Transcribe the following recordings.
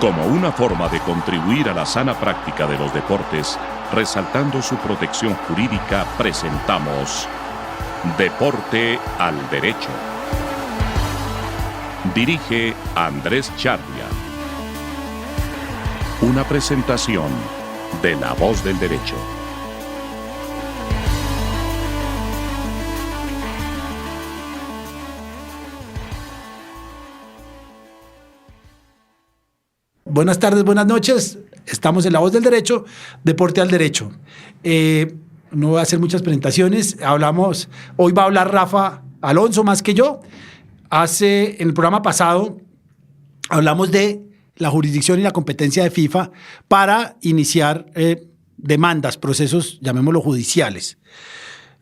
Como una forma de contribuir a la sana práctica de los deportes, resaltando su protección jurídica, presentamos Deporte al Derecho. Dirige Andrés Charria. Una presentación de La Voz del Derecho. Buenas tardes, buenas noches. Estamos en La Voz del Derecho, Deporte al Derecho. No voy a hacer muchas presentaciones. Hoy va a hablar Rafa Alonso más que yo. En el programa pasado hablamos de la jurisdicción y la competencia de FIFA para iniciar demandas, procesos, llamémoslo judiciales.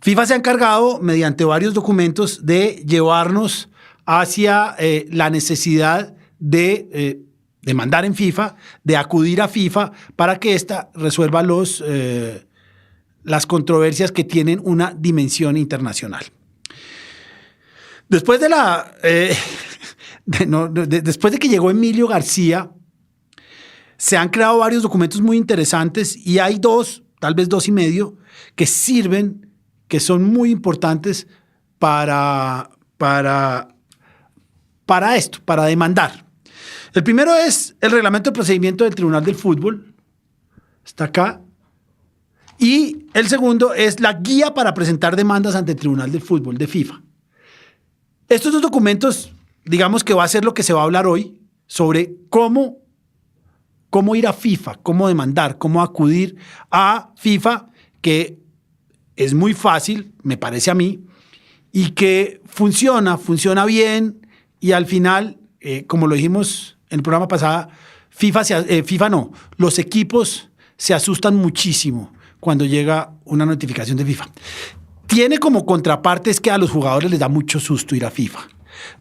FIFA se ha encargado, mediante varios documentos, de llevarnos hacia la necesidad de demandar en FIFA, de acudir a FIFA para que ésta resuelva las controversias que tienen una dimensión internacional. Después después de que llegó Emilio García, se han creado varios documentos muy interesantes y hay tal vez dos y medio, que sirven, que son muy importantes para esto, para demandar. El primero es el reglamento de procedimiento del Tribunal del Fútbol. Está acá. Y el segundo es la guía para presentar demandas ante el Tribunal del Fútbol de FIFA. Estos dos documentos, digamos que va a ser lo que se va a hablar hoy sobre cómo ir a FIFA, cómo demandar, cómo acudir a FIFA, que es muy fácil, me parece a mí, y que funciona bien y al final, como lo dijimos en el programa pasado, los equipos se asustan muchísimo cuando llega una notificación de FIFA. Tiene como contrapartes que a los jugadores les da mucho susto ir a FIFA.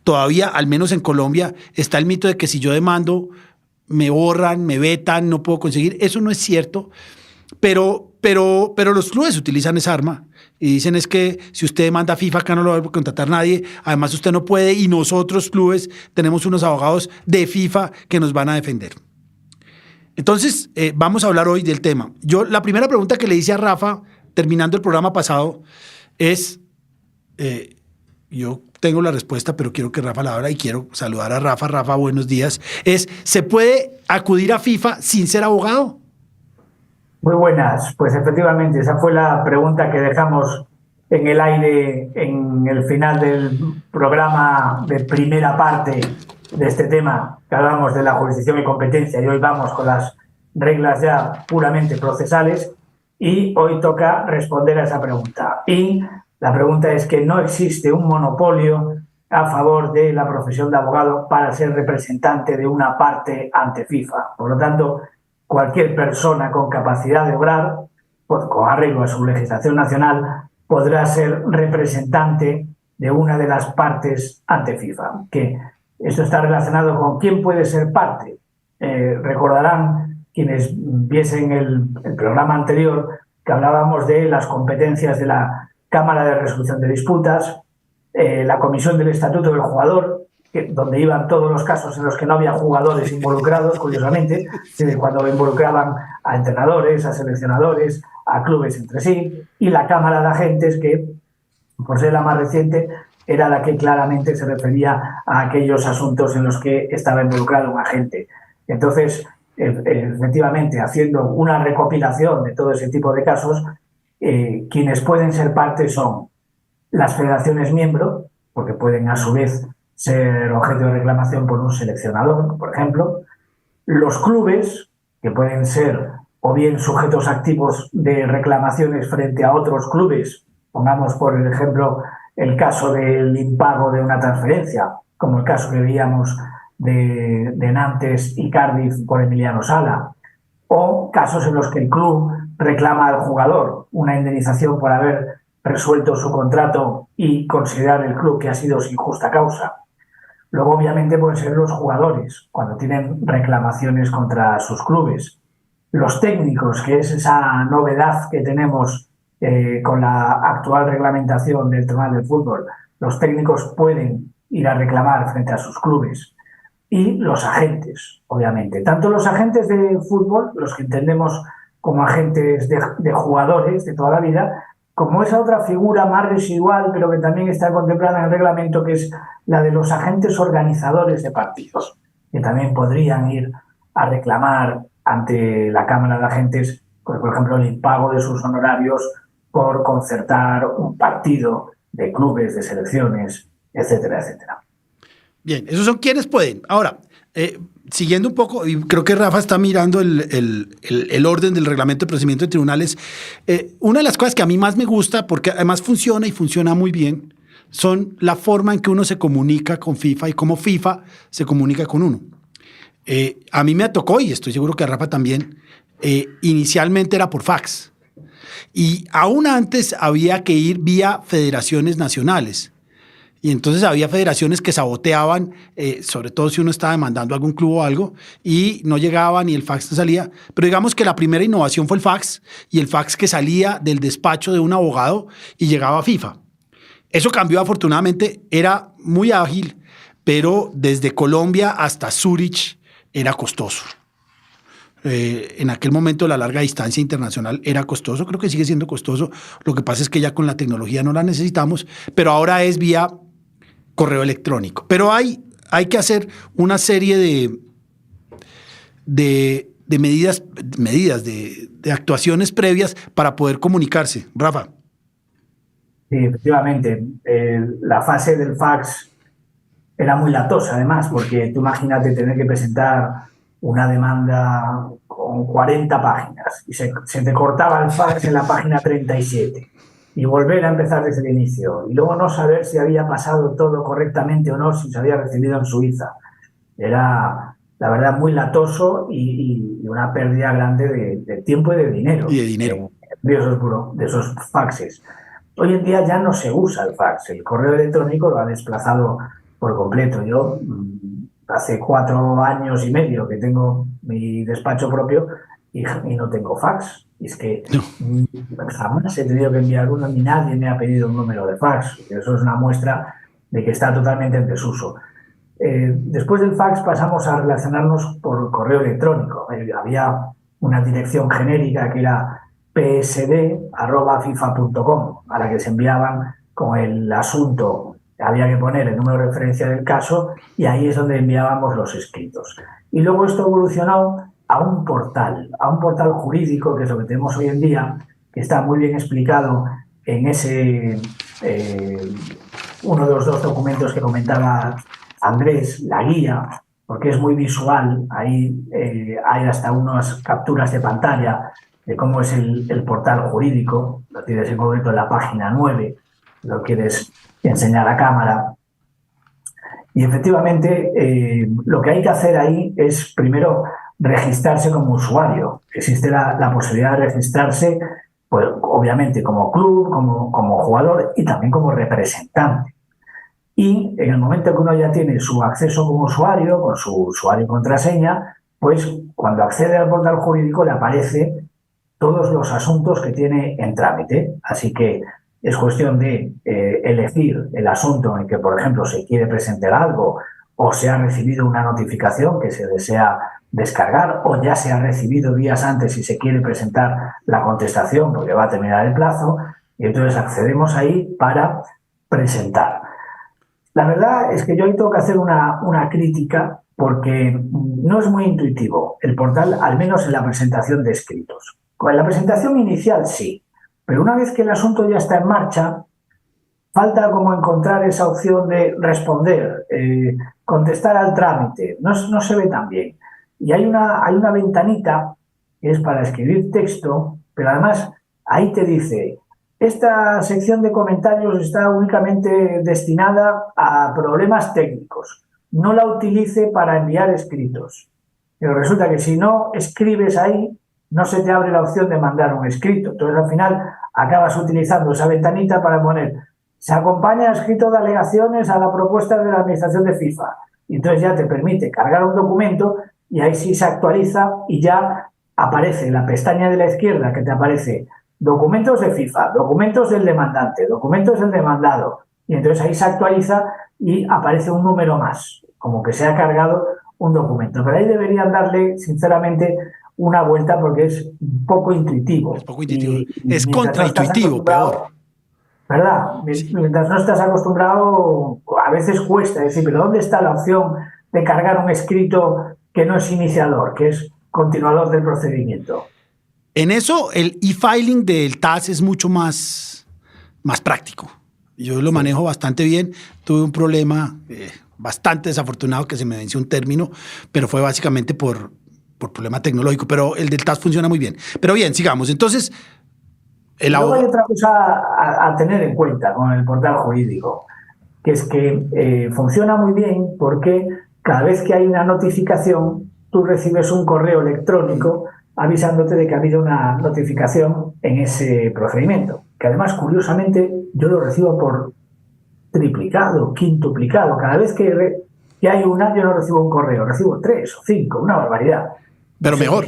Todavía, al menos en Colombia, está el mito de que si yo demando, me borran, me vetan, no puedo conseguir. Eso no es cierto, pero los clubes utilizan esa arma y dicen es que si usted demanda a FIFA, acá no lo va a contratar nadie, además usted no puede y nosotros clubes tenemos unos abogados de FIFA que nos van a defender. Entonces, vamos a hablar hoy del tema. La primera pregunta que le hice a Rafa, terminando el programa pasado, es, yo tengo la respuesta, pero quiero que Rafa la abra y quiero saludar a Rafa. Rafa, buenos días. ¿Se puede acudir a FIFA sin ser abogado? Muy buenas. Pues efectivamente, esa fue la pregunta que dejamos en el aire en el final del programa de primera parte de este tema, que hablamos de la jurisdicción y competencia, y hoy vamos con las reglas ya puramente procesales, y hoy toca responder a esa pregunta. Y la pregunta es que no existe un monopolio a favor de la profesión de abogado para ser representante de una parte ante FIFA. Por lo tanto, cualquier persona con capacidad de obrar, con arreglo a su legislación nacional, podrá ser representante de una de las partes ante FIFA. Que esto está relacionado con quién puede ser parte. Recordarán quienes viesen el programa anterior que hablábamos de las competencias de la Cámara de Resolución de Disputas, la Comisión del Estatuto del Jugador, donde iban todos los casos en los que no había jugadores involucrados, curiosamente, cuando involucraban a entrenadores, a seleccionadores, a clubes entre sí, y la Cámara de Agentes, que, por ser la más reciente, era la que claramente se refería a aquellos asuntos en los que estaba involucrado un agente. Entonces, efectivamente, haciendo una recopilación de todo ese tipo de casos, quienes pueden ser parte son las federaciones miembro, porque pueden a su vez ser objeto de reclamación por un seleccionador, por ejemplo, los clubes, que pueden ser o bien sujetos activos de reclamaciones frente a otros clubes, pongamos por ejemplo el caso del impago de una transferencia, como el caso que veíamos de Nantes y Cardiff por Emiliano Sala, o casos en los que el club reclama al jugador una indemnización por haber resuelto su contrato y considerar el club que ha sido sin justa causa. Luego, obviamente, pueden ser los jugadores, cuando tienen reclamaciones contra sus clubes. Los técnicos, que es esa novedad que tenemos con la actual reglamentación del Tribunal del Fútbol. Los técnicos pueden ir a reclamar frente a sus clubes. y los agentes, obviamente. Tanto los agentes de fútbol, los que entendemos como agentes de jugadores de toda la vida, como esa otra figura más residual, pero que también está contemplada en el reglamento, que es la de los agentes organizadores de partidos, que también podrían ir a reclamar ante la Cámara de Agentes, pues, por ejemplo, el impago de sus honorarios por concertar un partido de clubes, de selecciones, etcétera, etcétera. Bien, esos son quienes pueden. Ahora, siguiendo un poco, y creo que Rafa está mirando el orden del reglamento de procedimiento de tribunales, una de las cosas que a mí más me gusta, porque además funciona y funciona muy bien, son la forma en que uno se comunica con FIFA y cómo FIFA se comunica con uno. A mí me tocó, y estoy seguro que a Rafa también, inicialmente era por fax. Y aún antes había que ir vía federaciones nacionales. Y entonces había federaciones que saboteaban, sobre todo si uno estaba demandando a algún club o algo, y no llegaban y el fax no salía. Pero digamos que la primera innovación fue el fax, y el fax que salía del despacho de un abogado y llegaba a FIFA. Eso cambió afortunadamente, era muy ágil, pero desde Colombia hasta Zúrich era costoso. En aquel momento la larga distancia internacional era costoso, creo que sigue siendo costoso. Lo que pasa es que ya con la tecnología no la necesitamos, pero ahora es vía correo electrónico. Pero hay que hacer una serie de medidas, de actuaciones previas para poder comunicarse. Rafa. Sí, efectivamente. La fase del fax era muy latosa, además, porque tú imagínate tener que presentar una demanda con 40 páginas y se te cortaba el fax en la página 37 y volver a empezar desde el inicio y luego no saber si había pasado todo correctamente o no, si se había recibido en Suiza. Era, la verdad, muy latoso y una pérdida grande de tiempo y de dinero. Y de dinero. De esos faxes. Hoy en día ya no se usa el fax, el correo electrónico lo ha desplazado por completo. Yo hace 4 años y medio que tengo mi despacho propio y no tengo fax. Y es que jamás he tenido que enviar uno, ni nadie me ha pedido un número de fax. Eso es una muestra de que está totalmente en desuso. Después del fax pasamos a relacionarnos por correo electrónico. Había una dirección genérica que era psd@fifa.com, a la que se enviaban con el asunto. Había que poner el número de referencia del caso y ahí es donde enviábamos los escritos. Y luego esto evolucionó a un portal jurídico, que es lo que tenemos hoy en día, que está muy bien explicado en ese uno de los 2 documentos que comentaba Andrés, la guía, porque es muy visual. Ahí hay hasta unas capturas de pantalla de cómo es el portal jurídico. Lo tienes en concreto en la página 9, lo quieres enseñar a cámara. Y efectivamente lo que hay que hacer ahí es primero registrarse como usuario. Existe la posibilidad de registrarse, pues, obviamente como club, como jugador y también como representante. Y en el momento que uno ya tiene su acceso como usuario, con su usuario y contraseña, pues cuando accede al portal jurídico le aparece todos los asuntos que tiene en trámite. Así que es cuestión de elegir el asunto en que, por ejemplo, se quiere presentar algo o se ha recibido una notificación que se desea descargar o ya se ha recibido días antes y se quiere presentar la contestación porque va a terminar el plazo, y entonces accedemos ahí para presentar. La verdad es que yo ahí tengo que hacer una crítica porque no es muy intuitivo el portal, al menos en la presentación de escritos. Con la presentación inicial sí, pero una vez que el asunto ya está en marcha, falta como encontrar esa opción de responder, contestar al trámite. No se ve tan bien. Y hay una ventanita que es para escribir texto, pero además ahí te dice: esta sección de comentarios está únicamente destinada a problemas técnicos. No la utilice para enviar escritos. Pero resulta que si no escribes ahí, no se te abre la opción de mandar un escrito. Entonces, al final, acabas utilizando esa ventanita para poner: se acompaña escrito de alegaciones a la propuesta de la Administración de FIFA. Y entonces ya te permite cargar un documento y ahí sí se actualiza y ya aparece en la pestaña de la izquierda, que te aparece documentos de FIFA, documentos del demandante, documentos del demandado. Y entonces ahí se actualiza y aparece un número más, como que se ha cargado un documento. Pero ahí deberían darle, sinceramente, una vuelta porque es un poco intuitivo. Es poco intuitivo. Y Es mientras contraintuitivo, peor. ¿Verdad? Sí. Mientras no estás acostumbrado, a veces cuesta decir, pero ¿dónde está la opción de cargar un escrito que no es iniciador, que es continuador del procedimiento? En eso, el e-filing del TAS es mucho más práctico. Yo lo manejo bastante bien. Tuve un problema bastante desafortunado que se me venció un término, pero fue básicamente por problema tecnológico. Pero el del TAS funciona muy bien. Pero bien, sigamos. Entonces, luego hay otra cosa a tener en cuenta con el portal jurídico, que es que funciona muy bien porque cada vez que hay una notificación, tú recibes un correo electrónico avisándote de que ha habido una notificación en ese procedimiento. Que además, curiosamente, yo lo recibo por triplicado, quintuplicado. Cada vez que hay una, yo no recibo un correo, recibo 3 o 5, una barbaridad. Pero mejor.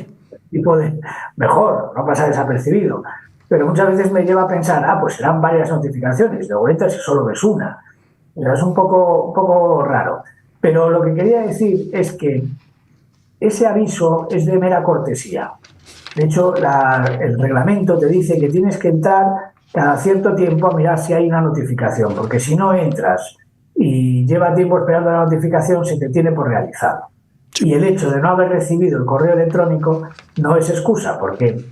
Mejor, no pasa desapercibido. Pero muchas veces me lleva a pensar, pues serán varias notificaciones, luego entras y solo ves una. Es un poco raro. Pero lo que quería decir es que ese aviso es de mera cortesía. De hecho, el reglamento te dice que tienes que entrar cada cierto tiempo a mirar si hay una notificación, porque si no entras y lleva tiempo esperando la notificación, se te tiene por realizado. Y el hecho de no haber recibido el correo electrónico no es excusa, porque,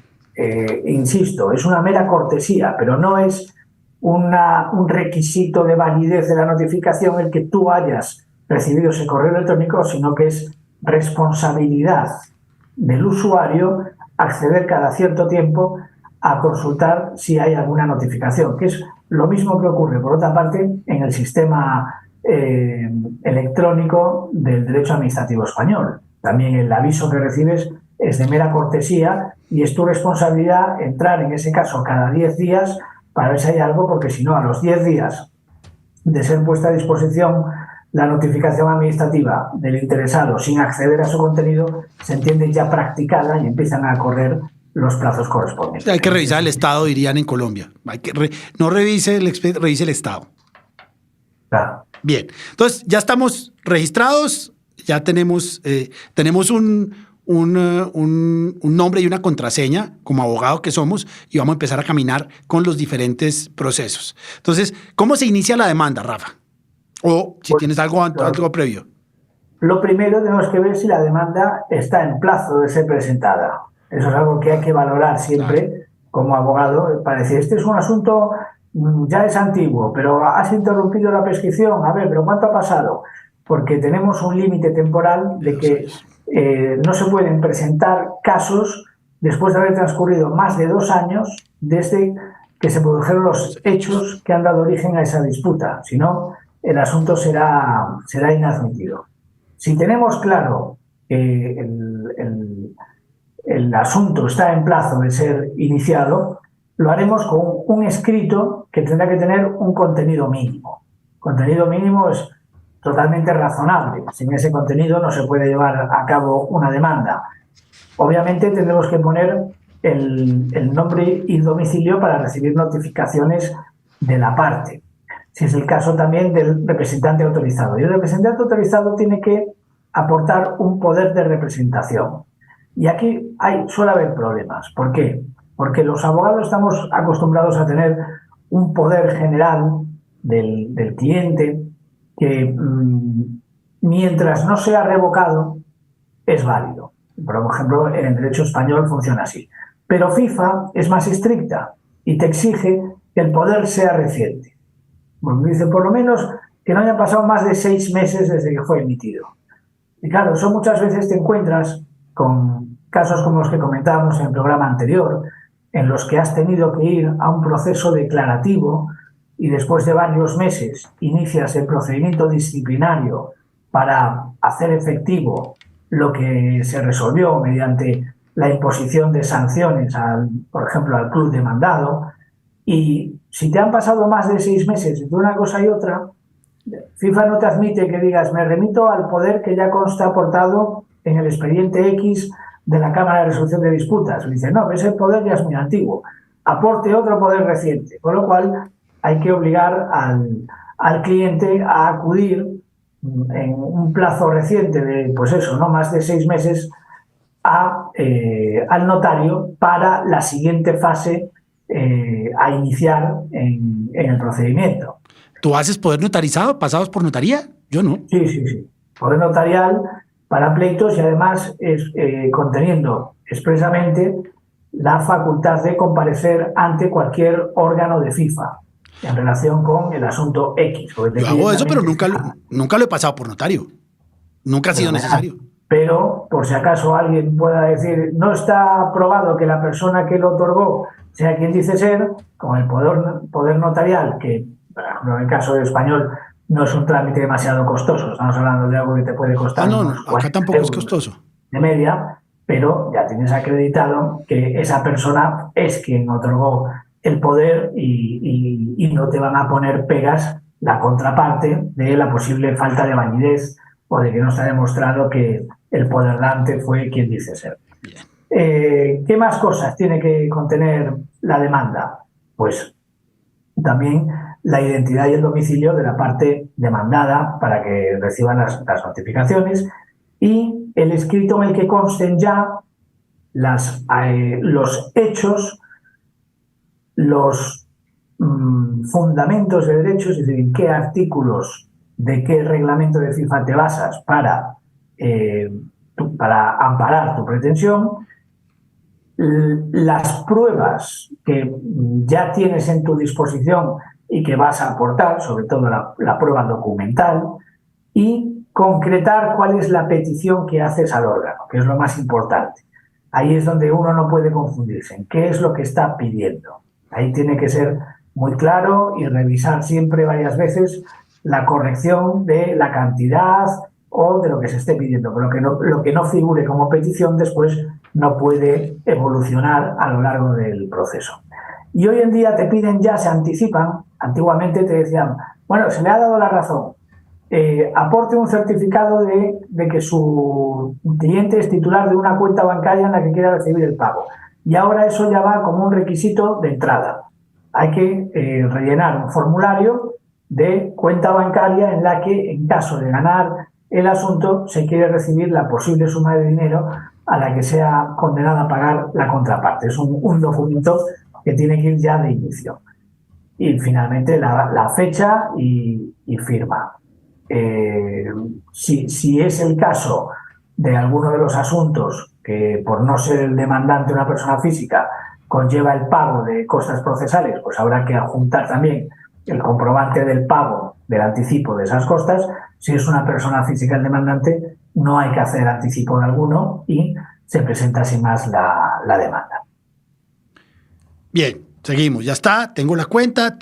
insisto, es una mera cortesía, pero no es un requisito de validez de la notificación el que tú hayas recibido ese correo electrónico, sino que es responsabilidad del usuario acceder cada cierto tiempo a consultar si hay alguna notificación, que es lo mismo que ocurre, por otra parte, en el sistema electrónico del derecho administrativo español. También el aviso que recibes es de mera cortesía y es tu responsabilidad entrar, en ese caso, cada 10 días para ver si hay algo, porque si no, a los 10 días de ser puesta a disposición la notificación administrativa del interesado sin acceder a su contenido, se entiende ya practicada y empiezan a correr los plazos correspondientes. Hay que revisar el Estado, dirían en Colombia. No revise revise el Estado. Claro. Bien, entonces ya estamos registrados, ya tenemos un nombre y una contraseña como abogado que somos y vamos a empezar a caminar con los diferentes procesos. Entonces, ¿cómo se inicia la demanda, Rafa? O si tienes algo previo. Lo primero, tenemos que ver si la demanda está en plazo de ser presentada. Eso es algo que hay que valorar siempre como abogado para decir, este es un asunto, ya es antiguo, pero has interrumpido la prescripción. A ver, ¿pero cuánto ha pasado? Porque tenemos un límite temporal de que no se pueden presentar casos después de haber transcurrido más de 2 años desde que se produjeron los hechos que han dado origen a esa disputa. Si no, el asunto será inadmitido. Si tenemos claro que el asunto está en plazo de ser iniciado, lo haremos con un escrito que tendrá que tener un contenido mínimo. Contenido mínimo es totalmente razonable. Sin ese contenido no se puede llevar a cabo una demanda. Obviamente tendremos que poner el nombre y domicilio para recibir notificaciones de la parte. Si es el caso también del representante autorizado. Y el representante autorizado tiene que aportar un poder de representación. Y aquí suele haber problemas. ¿Por qué? Porque los abogados estamos acostumbrados a tener un poder general del cliente que mientras no sea revocado es válido. Por ejemplo, en el derecho español funciona así. Pero FIFA es más estricta y te exige que el poder sea reciente. Bueno, dice, por lo menos que no hayan pasado más de 6 meses desde que fue emitido. Y claro, eso muchas veces te encuentras con casos como los que comentábamos en el programa anterior, en los que has tenido que ir a un proceso declarativo y después de varios meses inicias el procedimiento disciplinario para hacer efectivo lo que se resolvió mediante la imposición de sanciones, por ejemplo, al club demandado. Y si te han pasado más de 6 meses entre una cosa y otra, FIFA no te admite que digas, me remito al poder que ya consta aportado en el expediente X de la Cámara de Resolución de Disputas. Dice, no, ese poder ya es muy antiguo. Aporte otro poder reciente. Con lo cual hay que obligar al cliente a acudir en un plazo reciente de, pues eso, no más de 6 meses, al notario para la siguiente fase a iniciar en el procedimiento. ¿Tú haces poder notarizado, pasados por notaría? Yo no. Sí. Poder notarial para pleitos y además conteniendo expresamente la facultad de comparecer ante cualquier órgano de FIFA en relación con el asunto X. Yo hago eso, pero nunca lo he pasado por notario. Nunca ha sido necesario. Pero, por si acaso alguien pueda decir, no está probado que la persona que lo otorgó sea quien dice ser, con el poder notarial, que en el caso de español no es un trámite demasiado costoso, estamos hablando de algo que te puede costar. No, acá tampoco es costoso. De media, pero ya tienes acreditado que esa persona es quien otorgó el poder y no te van a poner pegas la contraparte de la posible falta de validez o de que no está demostrado que el poder dante fue quien dice ser. ¿Qué más cosas tiene que contener la demanda? Pues también la identidad y el domicilio de la parte demandada para que reciban las notificaciones y el escrito en el que consten ya los hechos, los fundamentos de derechos, es decir, en qué artículos de qué reglamento de FIFA te basas para amparar tu pretensión, las pruebas que ya tienes en tu disposición y que vas a aportar, sobre todo la prueba documental, y concretar cuál es la petición que haces al órgano, que es lo más importante. Ahí es donde uno no puede confundirse, en qué es lo que está pidiendo. Ahí tiene que ser muy claro y revisar siempre varias veces la corrección de la cantidad o de lo que se esté pidiendo, pero lo que no figure como petición después no puede evolucionar a lo largo del proceso. Y hoy en día te piden ya, se anticipan, antiguamente te decían, bueno, se le ha dado la razón, aporte un certificado de que su cliente es titular de una cuenta bancaria en la que quiera recibir el pago. Y ahora eso ya va como un requisito de entrada. Hay que rellenar un formulario de cuenta bancaria en la que, en caso de ganar el asunto, se quiere recibir la posible suma de dinero a la que sea condenada a pagar la contraparte. Es un documento que tiene que ir ya de inicio. Y finalmente la fecha y firma. Si es el caso de alguno de los asuntos que, por no ser el demandante una persona física, conlleva el pago de costas procesales, pues habrá que adjuntar también el comprobante del pago del anticipo de esas costas. Si es una persona física el demandante, no hay que hacer anticipo alguno y se presenta sin más la demanda. Bien, seguimos. Ya está, tengo la cuenta,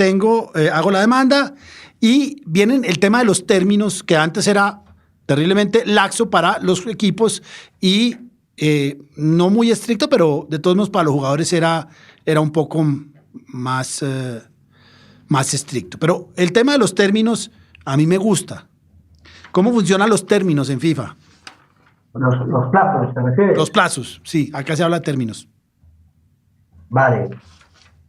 hago la demanda y viene el tema de los términos, que antes era terriblemente laxo para los equipos y no muy estricto, pero de todos modos para los jugadores era un poco más estricto. Pero el tema de los términos a mí me gusta. ¿Cómo funcionan los términos en FIFA? Los plazos, ¿te refieres? Los plazos, sí, acá se habla de términos. Vale.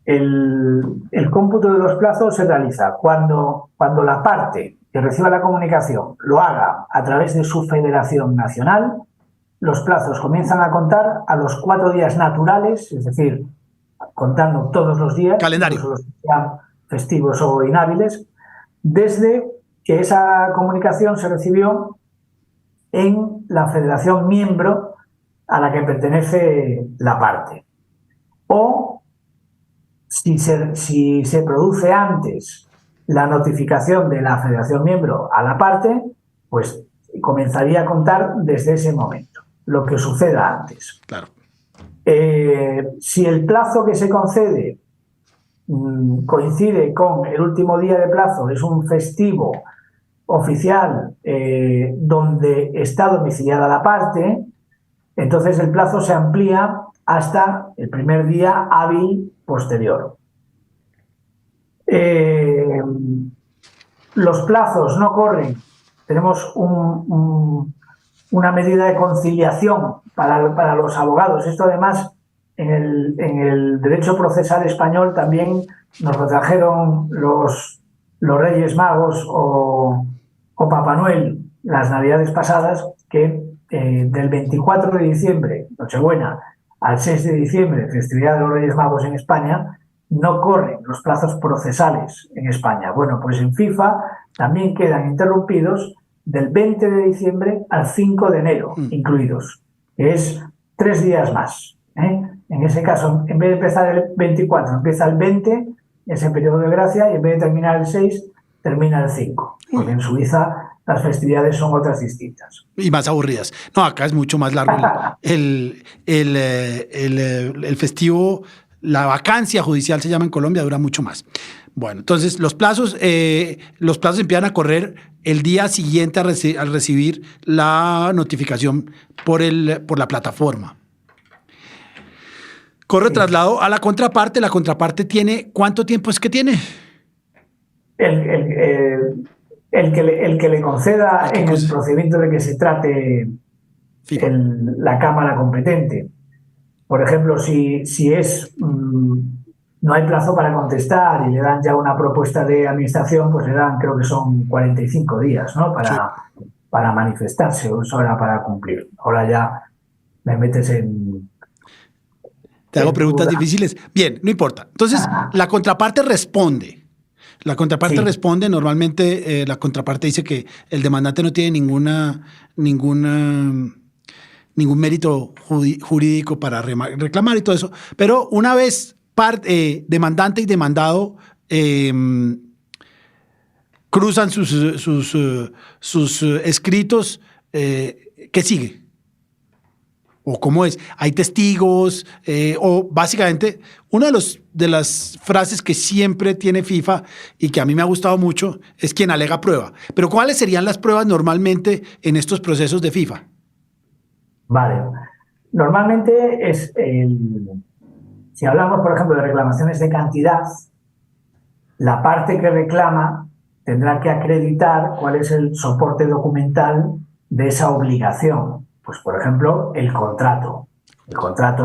El cómputo de los plazos se realiza cuando la parte que reciba la comunicación lo haga a través de su federación nacional. Los plazos comienzan a contar a los 4 días naturales, es decir, contando todos los días, calendario, los que sean festivos o inhábiles, desde que esa comunicación se recibió en la federación miembro a la que pertenece la parte. O si se produce antes la notificación de la federación miembro a la parte, pues comenzaría a contar desde ese momento, lo que suceda antes. Claro. Si el plazo que se concede coincide con el último día de plazo, es un festivo oficial donde está domiciliada la parte, entonces el plazo se amplía hasta el primer día hábil posterior. Los plazos no corren. Tenemos una medida de conciliación para los abogados. Esto además en el derecho procesal español también nos lo trajeron los Reyes Magos o Papá Noel las navidades pasadas que del 24 de diciembre, Nochebuena, al 6 de diciembre, festividad de los Reyes Magos en España, no corren los plazos procesales en España. Bueno, pues en FIFA también quedan interrumpidos del 20 de diciembre al 5 de enero, incluidos, que es 3 días más. En ese caso, en vez de empezar el 24, empieza el 20, ese periodo de gracia, y en vez de terminar el 6, termina el 5, porque en Suiza las festividades son otras distintas. Y más aburridas. No, acá es mucho más largo el festivo, la vacancia judicial se llama en Colombia, dura mucho más. Bueno, entonces los plazos empiezan a correr el día siguiente al recibir la notificación por la plataforma. Corre traslado a la contraparte. La contraparte tiene, ¿cuánto tiempo es que tiene? El que le conceda en el procedimiento de que se trate la Cámara competente. Por ejemplo, si no hay plazo para contestar y le dan ya una propuesta de administración, pues le dan, creo que son 45 días, ¿no? Para manifestarse, o eso era para cumplir. Ahora ya me metes en... Te hago preguntas difíciles. Bien, no importa. Entonces, la contraparte responde. La contraparte responde. Normalmente la contraparte dice que el demandante no tiene ningún mérito jurídico para reclamar y todo eso. Pero una vez demandante y demandado cruzan sus escritos, ¿qué sigue? ¿O cómo es? ¿Hay testigos? O básicamente, una de las frases que siempre tiene FIFA y que a mí me ha gustado mucho es quien alega prueba. Pero ¿cuáles serían las pruebas normalmente en estos procesos de FIFA? Vale. Normalmente si hablamos, por ejemplo, de reclamaciones de cantidad, la parte que reclama tendrá que acreditar cuál es el soporte documental de esa obligación. Pues, por ejemplo, el contrato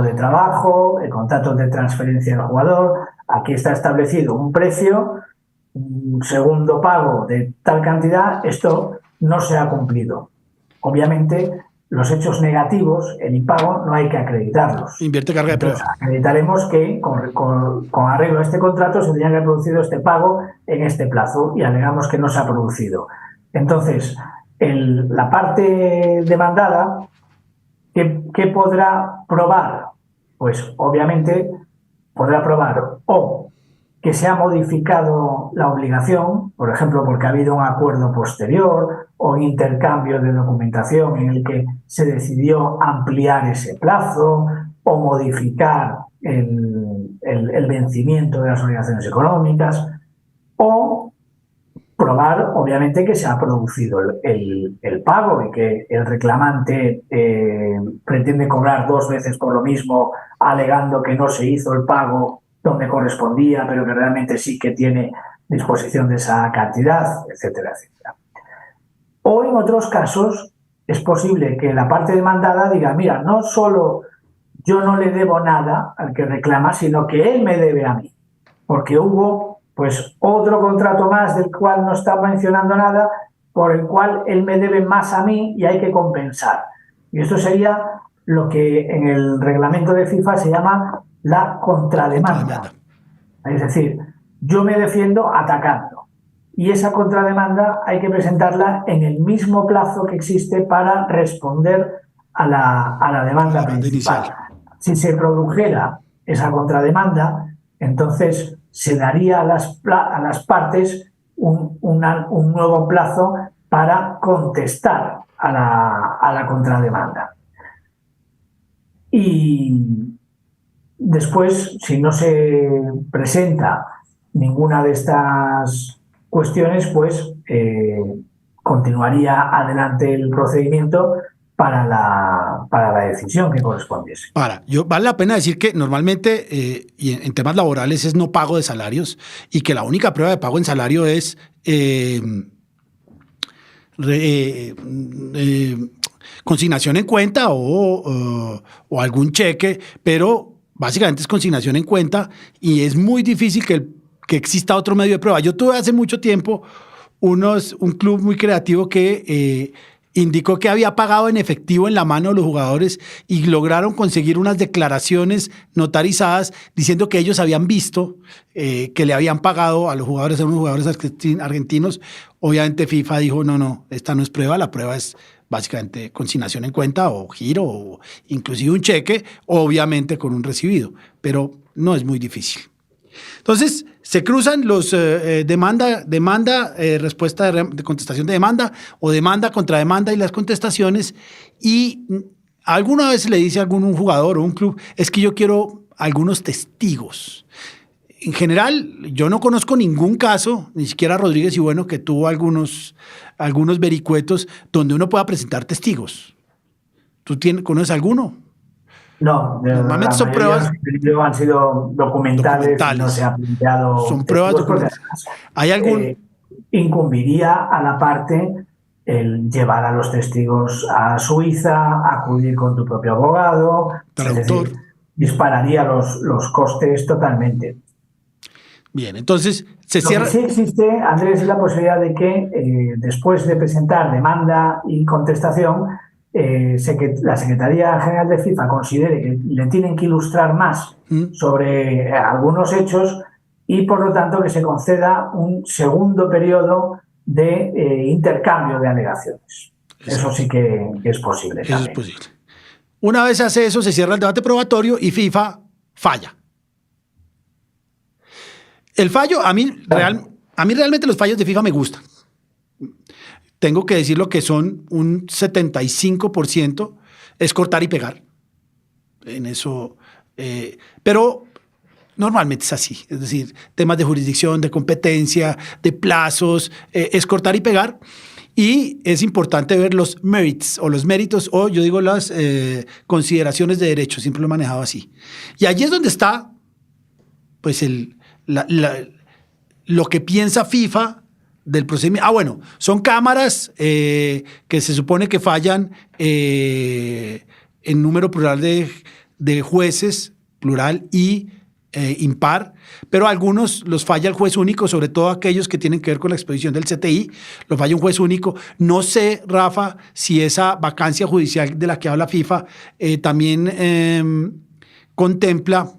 de trabajo, el contrato de transferencia del jugador. Aquí está establecido un precio, un segundo pago de tal cantidad, esto no se ha cumplido. Obviamente, los hechos negativos, el impago, no hay que acreditarlos. Invierte carga de prueba. Acreditaremos que con arreglo a este contrato se tenía que haber producido este pago en este plazo y alegamos que no se ha producido. Entonces, la parte demandada, ¿qué podrá probar? Pues obviamente podrá probar o que se ha modificado la obligación, por ejemplo, porque ha habido un acuerdo posterior o un intercambio de documentación en el que se decidió ampliar ese plazo o modificar el vencimiento de las obligaciones económicas, o probar, obviamente, que se ha producido el pago y que el reclamante pretende cobrar 2 veces por lo mismo, alegando que no se hizo el pago donde correspondía, pero que realmente sí que tiene disposición de esa cantidad, etcétera, etcétera. O en otros casos es posible que la parte demandada diga, mira, no solo yo no le debo nada al que reclama, sino que él me debe a mí, porque hubo pues otro contrato más del cual no está mencionando nada, por el cual él me debe más a mí y hay que compensar. Y esto sería lo que en el reglamento de FIFA se llama la contrademanda. Es decir, yo me defiendo atacando. Y esa contrademanda hay que presentarla en el mismo plazo que existe para responder a la demanda principal. Si se produjera esa contrademanda, entonces se daría a las partes un nuevo plazo para contestar a la contrademanda. Y después, si no se presenta ninguna de estas cuestiones, pues continuaría adelante el procedimiento para la decisión que correspondiese. Ahora, vale la pena decir que normalmente y en temas laborales es no pago de salarios y que la única prueba de pago en salario es consignación en cuenta o algún cheque, pero básicamente es consignación en cuenta y es muy difícil que exista otro medio de prueba. Yo tuve hace mucho tiempo un club muy creativo que indicó que había pagado en efectivo en la mano de los jugadores y lograron conseguir unas declaraciones notarizadas diciendo que ellos habían visto que le habían pagado a los jugadores, a unos jugadores argentinos. Obviamente FIFA dijo, no, esta no es prueba, la prueba es básicamente consignación en cuenta o giro o inclusive un cheque, obviamente con un recibido, pero no es muy difícil. Entonces, se cruzan los demanda, respuesta de contestación de demanda o demanda contra demanda y las contestaciones, y alguna vez le dice a algún jugador o un club, es que yo quiero algunos testigos. En general, yo no conozco ningún caso, ni siquiera Rodríguez y Bueno, que tuvo algunos vericuetos donde uno pueda presentar testigos. ¿Tú conoces alguno? No, normalmente son pruebas. Han sido documentales. No se ha planteado. Son pruebas documentales. ¿Hay algún? Incumbiría a la parte el llevar a los testigos a Suiza, acudir con tu propio abogado. Traductor. Es decir, dispararía los costes totalmente. Bien, entonces se cierra. Lo que sí existe, Andrés, es la posibilidad de que después de presentar demanda y contestación, la Secretaría General de FIFA considere que le tienen que ilustrar más sobre algunos hechos y, por lo tanto, que se conceda un segundo periodo de intercambio de alegaciones. Eso sí que es posible. Eso es posible. Una vez se hace eso, se cierra el debate probatorio y FIFA falla. El fallo, a mí realmente los fallos de FIFA me gustan. Tengo que decir lo que son un 75% es cortar y pegar. En eso, pero normalmente es así. Es decir, temas de jurisdicción, de competencia, de plazos, es cortar y pegar. Y es importante ver los merits o los méritos o yo digo las consideraciones de derecho. Siempre lo he manejado así. Y allí es donde está pues lo que piensa FIFA del procedimiento. Bueno, son cámaras que se supone que fallan en número plural de jueces, plural y impar, pero algunos los falla el juez único, sobre todo aquellos que tienen que ver con la expedición del CTI, los falla un juez único. No sé, Rafa, si esa vacancia judicial de la que habla FIFA también contempla,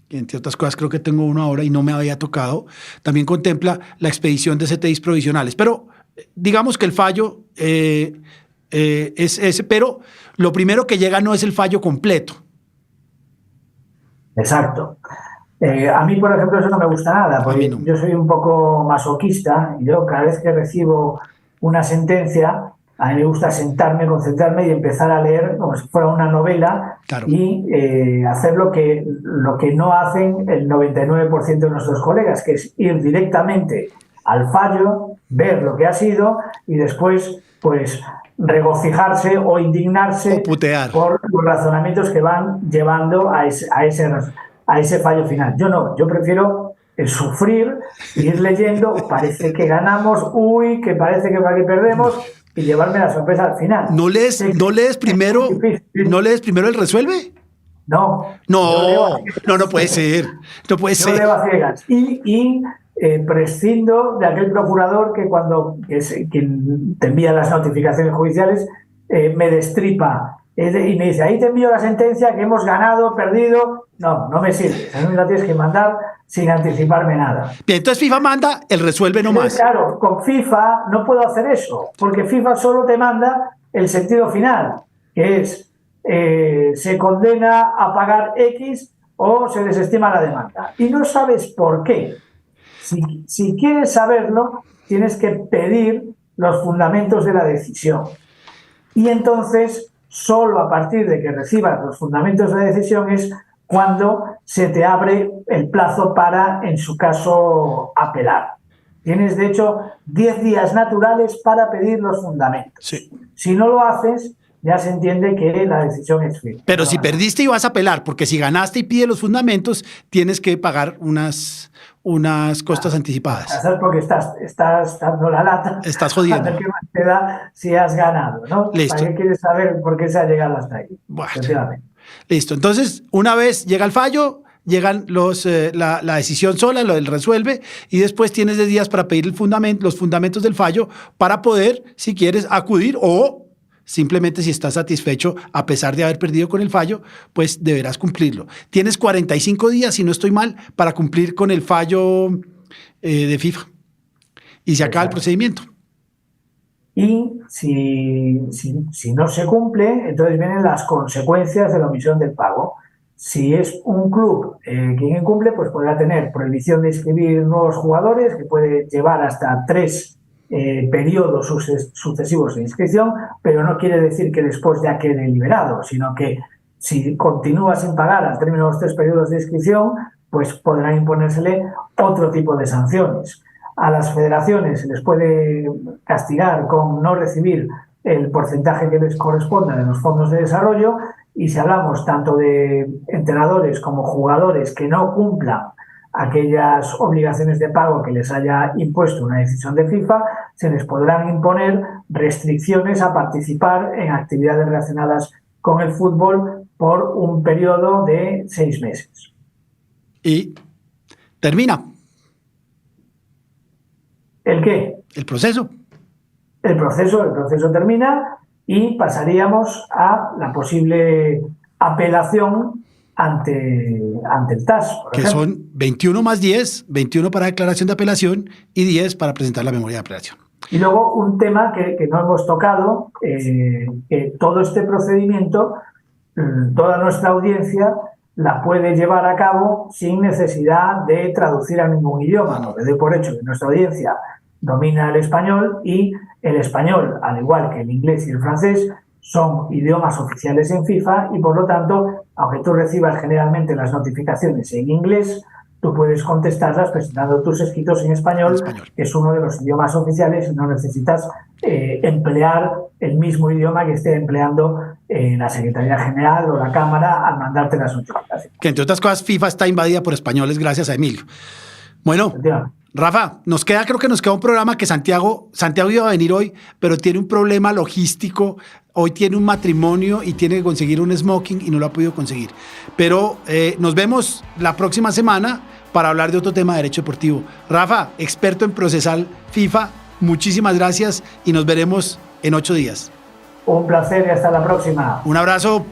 entre otras cosas creo que tengo uno ahora y no me había tocado, también contempla la expedición de CTIs provisionales. Pero digamos que el fallo es ese, pero lo primero que llega no es el fallo completo. Exacto. A mí, por ejemplo, eso no me gusta nada, porque no. Yo soy un poco masoquista y yo cada vez que recibo una sentencia, a mí me gusta sentarme, concentrarme y empezar a leer como si fuera una novela. Claro. Y hacer lo que no hacen el 99% de nuestros colegas, que es ir directamente al fallo, ver lo que ha sido y después pues regocijarse o indignarse o putear por los razonamientos que van llevando a ese fallo final. Yo no, yo prefiero sufrir, ir leyendo, parece que ganamos, que parece que perdemos, y llevarme la sorpresa al final. ¿No lees primero el resuelve? No puede ser. No puede ser. Yo leo a ciegas. Y prescindo de aquel procurador que quien te envía las notificaciones judiciales me destripa y me dice, ahí te envío la sentencia que hemos ganado, perdido. No me sirve. A mí la tienes que mandar sin anticiparme nada. Bien, entonces FIFA manda el resuelve nomás. Claro, con FIFA no puedo hacer eso, porque FIFA solo te manda el sentido final, que es se condena a pagar X o se desestima la demanda. Y no sabes por qué. Si quieres saberlo, tienes que pedir los fundamentos de la decisión. Y entonces, solo a partir de que recibas los fundamentos de la decisión es cuando se te abre el plazo para, en su caso, apelar. Tienes, de hecho, 10 días naturales para pedir los fundamentos. Sí. Si no lo haces, ya se entiende que la decisión es firme. Pero si perdiste y vas a apelar, porque si ganaste y pides los fundamentos, tienes que pagar unas costas anticipadas. Porque estás dando la lata. Estás jodiendo. ¿Qué más te da si has ganado? ¿No? Listo. ¿Para qué quieres saber por qué se ha llegado hasta ahí? Bueno. Listo. Entonces, una vez llega el fallo, llegan la decisión sola, lo del resuelve, y después tienes 10 días para pedir los fundamentos del fallo para poder, si quieres, acudir o simplemente si estás satisfecho a pesar de haber perdido con el fallo, pues deberás cumplirlo. Tienes 45 días, si no estoy mal, para cumplir con el fallo de FIFA y se acaba el procedimiento. Y si no se cumple, entonces vienen las consecuencias de la omisión del pago. Si es un club quien incumple, pues podrá tener prohibición de inscribir nuevos jugadores, que puede llevar hasta 3 periodos sucesivos de inscripción, pero no quiere decir que después ya quede liberado, sino que si continúa sin pagar al término de los 3 periodos de inscripción, pues podrán imponérsele otro tipo de sanciones. A las federaciones se les puede castigar con no recibir el porcentaje que les corresponda de los fondos de desarrollo, y si hablamos tanto de entrenadores como jugadores que no cumplan aquellas obligaciones de pago que les haya impuesto una decisión de FIFA, se les podrán imponer restricciones a participar en actividades relacionadas con el fútbol por un periodo de 6 meses. Y termina. ¿El qué? El proceso. El proceso termina y pasaríamos a la posible apelación ante el TAS. Que son 21 más 10, 21 para declaración de apelación y 10 para presentar la memoria de apelación. Y luego un tema que no hemos tocado, que todo este procedimiento, toda nuestra audiencia la puede llevar a cabo sin necesidad de traducir a ningún idioma. No, le doy por hecho que nuestra audiencia domina el español, y el español, al igual que el inglés y el francés, son idiomas oficiales en FIFA, y por lo tanto, aunque tú recibas generalmente las notificaciones en inglés, tú puedes contestarlas presentando tus escritos en español, que es uno de los idiomas oficiales, y no necesitas emplear el mismo idioma que esté empleando la Secretaría General o la Cámara al mandarte las notificaciones. Que entre otras cosas FIFA está invadida por españoles gracias a Emilio. Bueno, Rafa, creo que nos queda un programa que Santiago iba a venir hoy, pero tiene un problema logístico. Hoy tiene un matrimonio y tiene que conseguir un smoking y no lo ha podido conseguir. Pero nos vemos la próxima semana para hablar de otro tema de derecho deportivo. Rafa, experto en procesal FIFA, muchísimas gracias y nos veremos en 8 días. Un placer y hasta la próxima. Un abrazo.